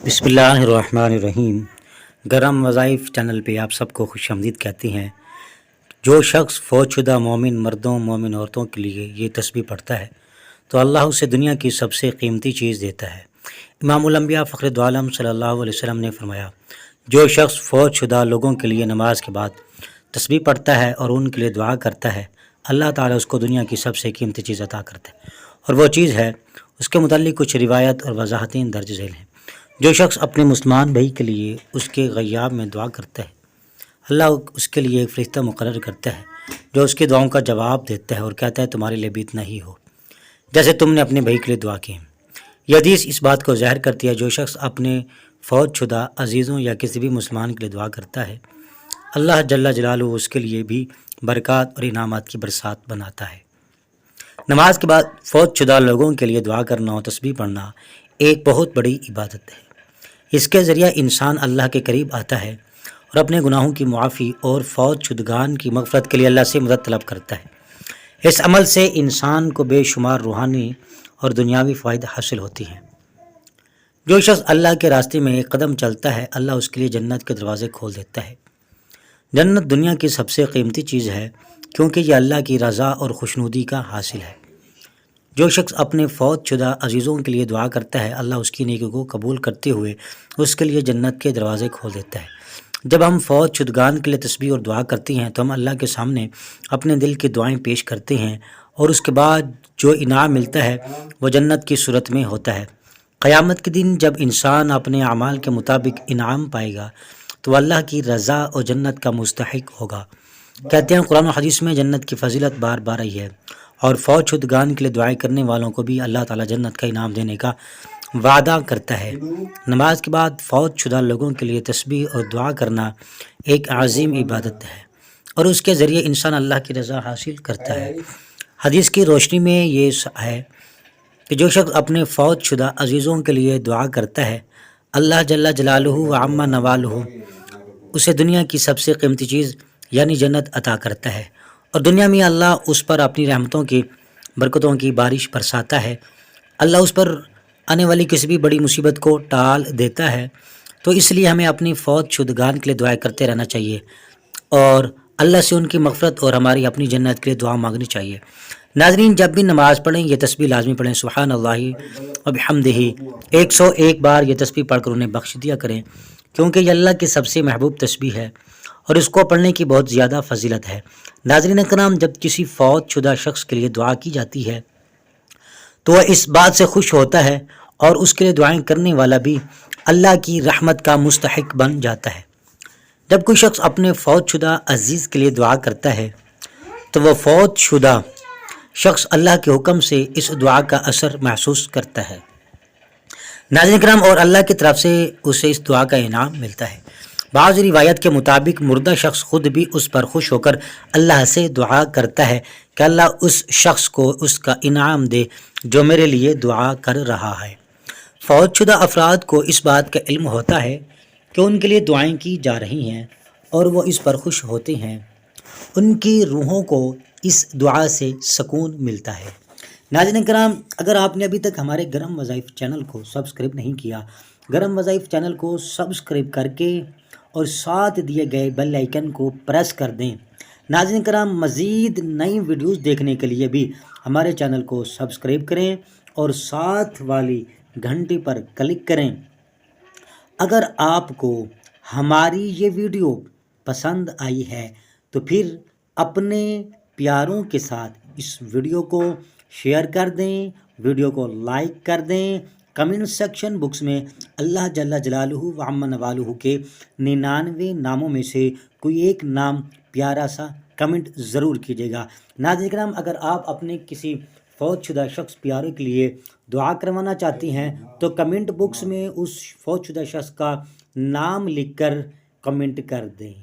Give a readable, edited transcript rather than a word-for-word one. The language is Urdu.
بسم اللہ الرحمن الرحیم۔ گرم وظائف چینل پہ آپ سب کو خوش آمدید کہتے ہیں۔ جو شخص فوت شدہ مومن مردوں مومن عورتوں کے لیے یہ تسبیح پڑھتا ہے تو اللہ اسے دنیا کی سب سے قیمتی چیز دیتا ہے۔ امام الانبیاء فخر دو عالم صلی اللہ علیہ وسلم نے فرمایا، جو شخص فوت شدہ لوگوں کے لیے نماز کے بعد تسبیح پڑھتا ہے اور ان کے لیے دعا کرتا ہے، اللہ تعالیٰ اس کو دنیا کی سب سے قیمتی چیز عطا کرتا ہے، اور وہ چیز ہے۔ اس کے متعلق کچھ روایت اور وضاحتیں درج ذیل ہیں۔ جو شخص اپنے مسلمان بھائی کے لیے اس کے غیاب میں دعا کرتا ہے، اللہ اس کے لیے ایک فرشتہ مقرر کرتا ہے جو اس کی دعاؤں کا جواب دیتا ہے اور کہتا ہے تمہارے لیے بھی اتنا ہی ہو جیسے تم نے اپنے بھائی کے لیے دعا کی۔ یہ حدیث اس بات کو ظاہر کرتی ہے، جو شخص اپنے فوت شدہ عزیزوں یا کسی بھی مسلمان کے لیے دعا کرتا ہے، اللہ جل جلالہ اس کے لیے بھی برکات اور انعامات کی برسات بناتا ہے۔ نماز کے بعد فوت شدہ لوگوں کے لیے دعا کرنا اور تسبیح پڑھنا ایک بہت بڑی عبادت ہے۔ اس کے ذریعہ انسان اللہ کے قریب آتا ہے اور اپنے گناہوں کی معافی اور فوت شدگان کی مغفرت کے لیے اللہ سے مدد طلب کرتا ہے۔ اس عمل سے انسان کو بے شمار روحانی اور دنیاوی فوائد حاصل ہوتی ہیں۔ جو شخص اللہ کے راستے میں ایک قدم چلتا ہے، اللہ اس کے لیے جنت کے دروازے کھول دیتا ہے۔ جنت دنیا کی سب سے قیمتی چیز ہے کیونکہ یہ اللہ کی رضا اور خوشنودی کا حاصل ہے۔ جو شخص اپنے فوت شدہ عزیزوں کے لیے دعا کرتا ہے، اللہ اس کی نیکی کو قبول کرتے ہوئے اس کے لیے جنت کے دروازے کھول دیتا ہے۔ جب ہم فوت شدگان کے لیے تسبیح اور دعا کرتے ہیں تو ہم اللہ کے سامنے اپنے دل کی دعائیں پیش کرتے ہیں، اور اس کے بعد جو انعام ملتا ہے وہ جنت کی صورت میں ہوتا ہے۔ قیامت کے دن جب انسان اپنے اعمال کے مطابق انعام پائے گا تو اللہ کی رضا اور جنت کا مستحق ہوگا۔ کہتے ہیں قرآن و حدیث میں جنت کی فضیلت بار بار آئی ہے، اور فوت شدگان کے لیے دعائیں کرنے والوں کو بھی اللہ تعالیٰ جنت کا انعام دینے کا وعدہ کرتا ہے۔ نماز کے بعد فوت شدہ لوگوں کے لیے تسبیح اور دعا کرنا ایک عظیم عبادت ہے، اور اس کے ذریعے انسان اللہ کی رضا حاصل کرتا ہے۔ حدیث کی روشنی میں یہ ہے کہ جو شخص اپنے فوت شدہ عزیزوں کے لیے دعا کرتا ہے، اللہ جل جلالہ و عم نوالہ اسے دنیا کی سب سے قیمتی چیز یعنی جنت عطا کرتا ہے، اور دنیا میں اللہ اس پر اپنی رحمتوں کی برکتوں کی بارش برساتا ہے۔ اللہ اس پر آنے والی کسی بھی بڑی مصیبت کو ٹال دیتا ہے۔ تو اس لیے ہمیں اپنی فوت شدگان کے لیے دعائیں کرتے رہنا چاہیے، اور اللہ سے ان کی مغفرت اور ہماری اپنی جنت کے لیے دعا مانگنی چاہیے۔ ناظرین، جب بھی نماز پڑھیں یہ تسبیح لازمی پڑھیں، سبحان اللہ و بحمدہ 101 بار یہ تسبیح پڑھ کر انہیں بخش دیا کریں، کیونکہ یہ اللہ کی سب سے محبوب تسبیح ہے اور اس کو پڑھنے کی بہت زیادہ فضیلت ہے۔ ناظرین کرام، جب کسی فوت شدہ شخص کے لیے دعا کی جاتی ہے تو وہ اس بات سے خوش ہوتا ہے اور اس کے لیے دعائیں کرنے والا بھی اللہ کی رحمت کا مستحق بن جاتا ہے۔ جب کوئی شخص اپنے فوت شدہ عزیز کے لیے دعا کرتا ہے تو وہ فوت شدہ شخص اللہ کے حکم سے اس دعا کا اثر محسوس کرتا ہے۔ ناظرین کرام، اور اللہ کی طرف سے اسے اس دعا کا انعام ملتا ہے۔ بعض روایت کے مطابق مردہ شخص خود بھی اس پر خوش ہو کر اللہ سے دعا کرتا ہے کہ اللہ اس شخص کو اس کا انعام دے جو میرے لیے دعا کر رہا ہے۔ فوت شدہ افراد کو اس بات کا علم ہوتا ہے کہ ان کے لیے دعائیں کی جا رہی ہیں اور وہ اس پر خوش ہوتے ہیں۔ ان کی روحوں کو اس دعا سے سکون ملتا ہے۔ ناظرین کرام، اگر آپ نے ابھی تک ہمارے گرم وظائف چینل کو سبسکرائب نہیں کیا، گرم وظائف چینل کو سبسکرائب کر کے اور ساتھ دیے گئے بیل آئیکن کو پریس کر دیں۔ ناظرین کرام، مزید نئی ویڈیوز دیکھنے کے لیے بھی ہمارے چینل کو سبسکرائب کریں اور ساتھ والی گھنٹی پر کلک کریں۔ اگر آپ کو ہماری یہ ویڈیو پسند آئی ہے تو پھر اپنے پیاروں کے ساتھ اس ویڈیو کو شیئر کر دیں، ویڈیو کو لائک کر دیں۔ کمنٹ سیکشن بکس میں اللہ جل جلالہ و عم نوالہ کے 99 ناموں میں سے کوئی ایک نام پیارا سا کمنٹ ضرور کیجیے گا۔ ناظرین کرام، اگر آپ اپنے کسی فوت شدہ شخص پیارے کے لیے دعا کروانا چاہتی ہیں تو کمنٹ بکس میں اس فوت شدہ شخص کا نام لکھ کر کمنٹ کر دیں۔